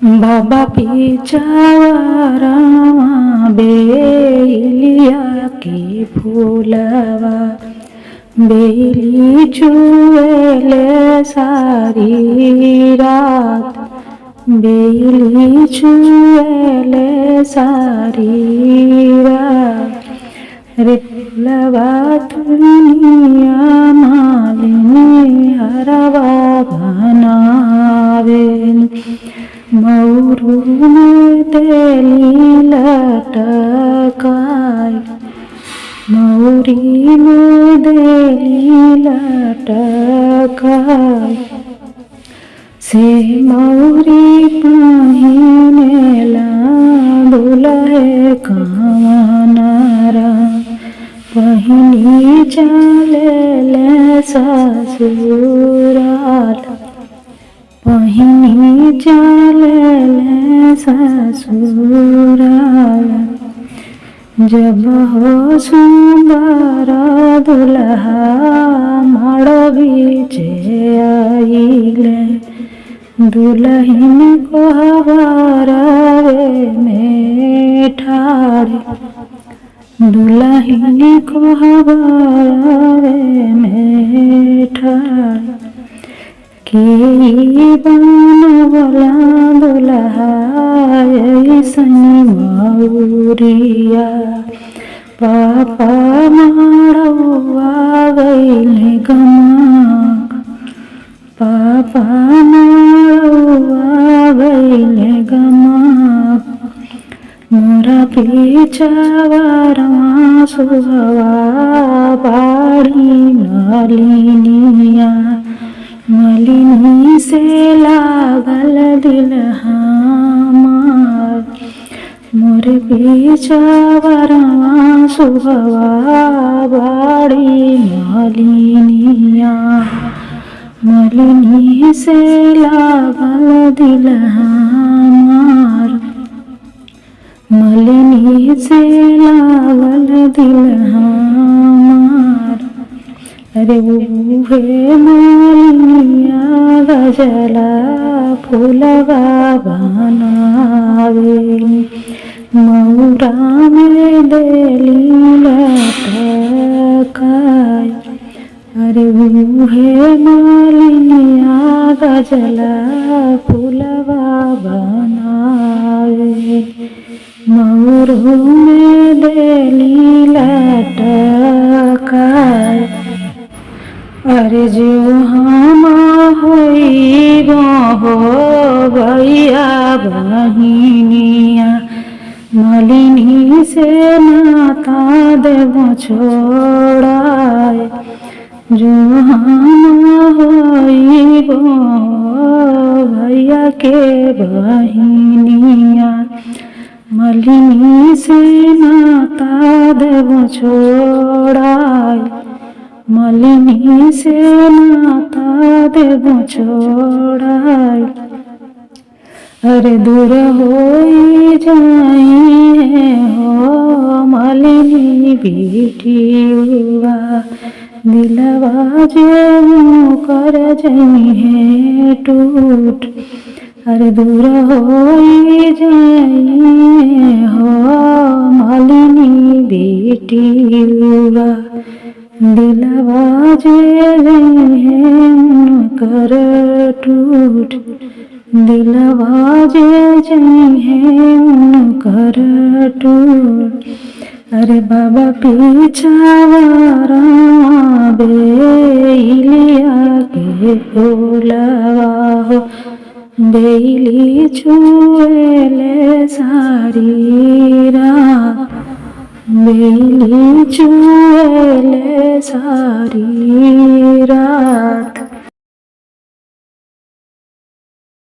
बाबा पिचावरवा बेलिया के फूलवा बेली चुएले सारी रात बेली चुएले सारी रात रे फूलवा दुनिया मालिनी हरवा बनावे मऊरू में तेली लटकाय मऊरी में देली लटकाय से मऊरी पहिनेला दुल्हे कामनारा पहिनी चलेले ससुराल पहिनी चलेले ससुराल जब हो सुंदर दुल्हा मड़ बीचे आइले दुल्हन को हवारे में ठाड़े दुल्हन को हवारे में ठाड़े के बनवला दुल्हा ऐसनी मऊरिया पापा माड़वा गईले गमाक पापा माड़वा गईले गमाक मोरा पिचावरवा सुहवा बाड़ी मलिनिया मलिनी से लागल दिल हमार मोर पिचावरवा सुहवा बाड़ी मलिनिया मलिनी से लागल दिल हमार मलिनी से लागल दिल हमार अरे उहे मालिनिया गजला फूलवा बनावे मऊरा में देली लटकाय अरे उहे मालिनिया गजला फूलवा बनावे मऊरू में देली लटकाय अरे जो हम होइब हो भैया बहिनिया मलिनी से नाता देव छोड़ाए जो हम होइब हो भैया के बहिनिया मलिनी से नाता देव छोड़ाए मलिनी से नाता देव छोड़ाय अरे दूर होई जाई हो मलिनी बेटिया दिलवा जे कर जाई है टूट अरे दूर होई जाई हो मलिनी बेटिया दिलवा जे है कर टूट दिलवा जे है कर टूट अरे बाबा पिचावरवा बेलिया के फूलवा हो बेली चुएले सारी रात बेली चुएले सारी रात।